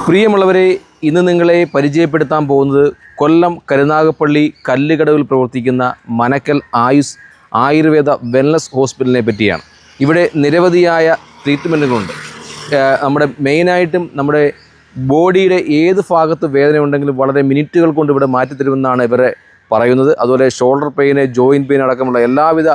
പ്രിയമുള്ളവരെ, ഇന്ന് നിങ്ങളെ പരിചയപ്പെടുത്താൻ പോകുന്നത് കൊല്ലം കരുനാഗപ്പള്ളി കല്ലുകടവിൽ പ്രവർത്തിക്കുന്ന മനക്കൽ ആയുസ് ആയുർവേദ വെൽനസ് ഹോസ്പിറ്റലിനെ പറ്റിയാണ്. ഇവിടെ നിരവധിയായ ട്രീറ്റ്മെൻറ്റുകളുണ്ട്. നമ്മുടെ മെയിനായിട്ടും നമ്മുടെ ബോഡിയുടെ ഏത് ഭാഗത്ത് വേദന ഉണ്ടെങ്കിലും വളരെ മിനിറ്റുകൾ കൊണ്ട് ഇവിടെ മാറ്റിത്തരുമെന്നാണ് ഇവരെ പറയുന്നത്. അതുപോലെ ഷോൾഡർ പെയിന്, ജോയിൻറ്റ് പെയിൻ അടക്കമുള്ള എല്ലാവിധ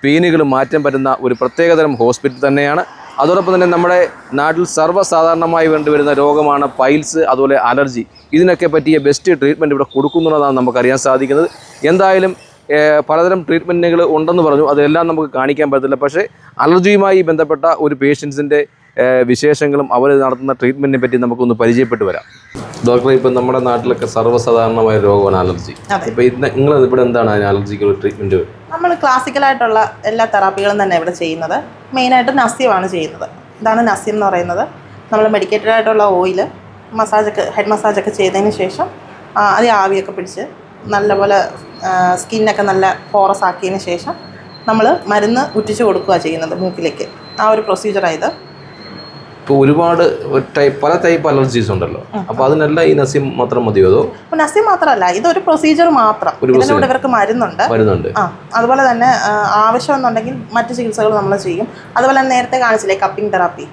പെയിനുകളും മാറ്റാൻ പറ്റുന്ന ഒരു പ്രത്യേകതരം ഹോസ്പിറ്റൽ തന്നെയാണ്. അതോടൊപ്പം തന്നെ നമ്മുടെ നാട്ടിൽ സർവ്വസാധാരണമായി വേണ്ടിവരുന്ന രോഗമാണ് പൈൽസ്, അതുപോലെ അലർജി. ഇതിനൊക്കെ പറ്റിയ ബെസ്റ്റ് ട്രീറ്റ്മെൻറ്റ് ഇവിടെ കൊടുക്കുന്നുള്ളതാണ് നമുക്കറിയാൻ സാധിക്കുന്നത്. എന്തായാലും പലതരം ട്രീറ്റ്മെൻറ്റുകൾ ഉണ്ടെന്ന് പറഞ്ഞു, അതെല്ലാം നമുക്ക് കാണിക്കാൻ പറ്റത്തില്ല. പക്ഷേ അലർജിയുമായി ബന്ധപ്പെട്ട ഒരു പേഷ്യൻസിൻ്റെ വിശേഷങ്ങളും അവർ നടത്തുന്ന ട്രീറ്റ്മെൻറ്റിനെ പറ്റി നമുക്കൊന്ന് പരിചയപ്പെട്ട് വരാം. ഡോക്ടറെ, ഇപ്പം നമ്മുടെ നാട്ടിലൊക്കെ സർവ്വസാധാരണമായ രോഗമാണ് അലർജി. ഇപ്പോൾ നിങ്ങൾ ഇവിടെ എന്താണ് അതിന് അലർജിക്കുള്ള ട്രീറ്റ്മെൻറ്റ്? നമ്മൾ ക്ലാസിക്കലായിട്ടുള്ള എല്ലാ തെറാപ്പികളും തന്നെ ഇവിടെ ചെയ്യുന്നത്. മെയിനായിട്ട് നസ്യമാണ് ചെയ്യുന്നത്. ഇതാണ് നസ്യം എന്ന് പറയുന്നത്. നമ്മൾ മെഡിക്കേറ്റഡ് ആയിട്ടുള്ള ഓയില് ഹെഡ് മസാജൊക്കെ ചെയ്തതിന് ശേഷം അത് ആവിയൊക്കെ പിടിച്ച് നല്ലപോലെ സ്കിന്നൊക്കെ നല്ല പോറസ് ആക്കിയതിന് ശേഷം നമ്മൾ മരുന്ന് ഉറ്റിച്ച് കൊടുക്കുക ചെയ്യുന്നത് മൂക്കിലേക്ക്. ആ ഒരു പ്രൊസീജിയറായത്. ഇപ്പോൾ ഒരുപാട് പല ടൈപ്പ് അലർജീസ് ഉണ്ടല്ലോ, അപ്പോൾ അതിനെല്ലാം ഈ നസ്യം മാത്രം മതിയോ? അതോ നസ്യം മാത്രമല്ല, ഇതൊരു പ്രൊസീജിയർ മാത്രം. ഇതിലൂടെ ഇവർക്ക് മരുന്നുണ്ട്. അതുപോലെ തന്നെ ആവശ്യമെന്നുണ്ടെങ്കിൽ മറ്റു ചികിത്സകൾ നമ്മൾ ചെയ്യും. അതുപോലെ തന്നെ നേരത്തെ കാണിച്ചില്ലേ കപ്പിംഗ് തെറാപ്പി,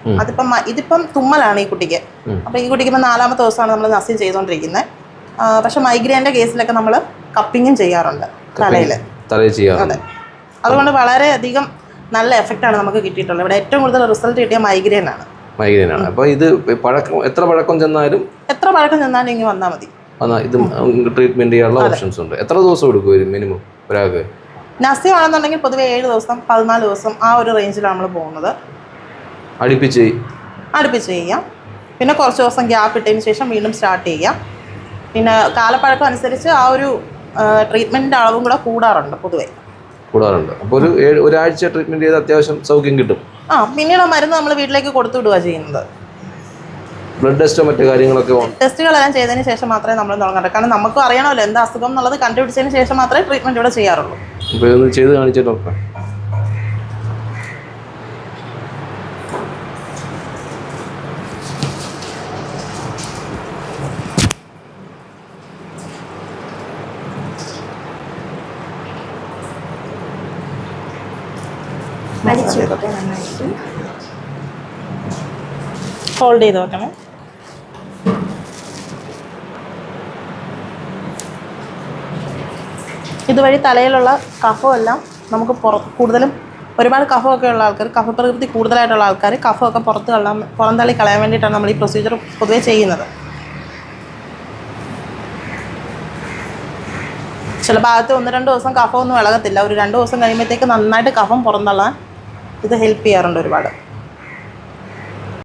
ഇതിപ്പം തുമ്മലാണ് ഈ കുട്ടിക്ക്. അപ്പോൾ ഈ കുട്ടിക്ക് ഇപ്പം 4ാമത്തെ ദിവസമാണ് നമ്മൾ നസ്യം ചെയ്തുകൊണ്ടിരിക്കുന്നത്. പക്ഷെ മൈഗ്രെയിൻ്റെ കേസിലൊക്കെ നമ്മൾ കപ്പിങ്ങും ചെയ്യാറുണ്ട് തലയിൽ ചെയ്യാറുണ്ട്. അതെ, അതുകൊണ്ട് വളരെയധികം നല്ല എഫക്റ്റാണ് നമുക്ക് കിട്ടിയിട്ടുള്ളത്. ഇവിടെ ഏറ്റവും കൂടുതൽ റിസൾട്ട് കിട്ടിയ മൈഗ്രെയിനാണ്. അപ്പോൾ ഇത് എത്ര പഴക്കം ചെന്നാലും ഇങ്ങനെ വന്നാൽ മതി. ഇത് ട്രീറ്റ്മെന്റ് ചെയ്യാനുള്ള ഓപ്ഷൻസ് ഉണ്ട്. എത്ര ദിവസം എടുക്കും മിനിമം ഒരാൾക്ക്? നസ്യം ആണെന്നുണ്ടെങ്കിൽ പൊതുവെ 7 ദിവസം 14 ദിവസം ആ ഒരു റേഞ്ചിലാണ് നമ്മൾ പോകുന്നത്. അടുപ്പിച്ച് ചെയ്യാം. പിന്നെ കുറച്ച് ദിവസം ഗ്യാപ്പ് ഇട്ടതിന് ശേഷം വീണ്ടും സ്റ്റാർട്ട് ചെയ്യാം. പിന്നെ കാലപ്പഴക്കം അനുസരിച്ച് ആ ഒരു ട്രീറ്റ്മെന്റിന്റെ അളവും കൂടെ കൂടാറുണ്ട്. അപ്പോൾ ഒരാഴ്ച ട്രീറ്റ്മെന്റ് ചെയ്ത് അത്യാവശ്യം സൗഖ്യം കിട്ടും. പിന്നീട് മരുന്ന് നമ്മൾ വീട്ടിലേക്ക് കൊടുത്തു വിടുക ചെയ്യുന്നത്. ബ്ലഡ് ടെസ്റ്റോ മറ്റു കാര്യങ്ങളൊക്കെ ടെസ്റ്റുകളെല്ലാം ചെയ്തതിന് ശേഷം മാത്രമേ നമ്മൾ തുടങ്ങാറുള്ളൂ. കാരണം നമുക്ക് അറിയണമല്ലോ എന്താ അസുഖം എന്നുള്ളത്. കണ്ടുപിടിച്ചതിന് ശേഷം മാത്രമേ ട്രീറ്റ്മെന്റ് ഇവിടെ ചെയ്യാറുള്ളൂ. അപ്പോൾ ഇതൊന്ന് ചെയ്ത് കാണിച്ചോ ഡോക്ടർ. ഹോൾഡ് ചെയ്ത് വെക്കണം. ഇതുവഴി തലയിലുള്ള കഫമെല്ലാം നമുക്ക് കൂടുതലും ഒരുപാട് കഫമൊക്കെ ഉള്ള ആൾക്കാർ, കഫപ്രകൃതി കൂടുതലായിട്ടുള്ള ആൾക്കാർ കഫമൊക്കെ പുറന്തള്ളി കളയാൻ വേണ്ടിയിട്ടാണ് നമ്മൾ ഈ പ്രൊസീജിയർ പൊതുവെ ചെയ്യുന്നത്. ചില ഭാഗത്ത് 1-2 ദിവസം കഫമൊന്നും ഇളകത്തില്ല. ഒരു 2 ദിവസം കഴിയുമ്പോഴത്തേക്ക് നന്നായിട്ട് കഫം പുറന്തള്ളാൻ ഇത് ഹെൽപ്പ് ചെയ്യാറുണ്ട് ഒരുപാട്.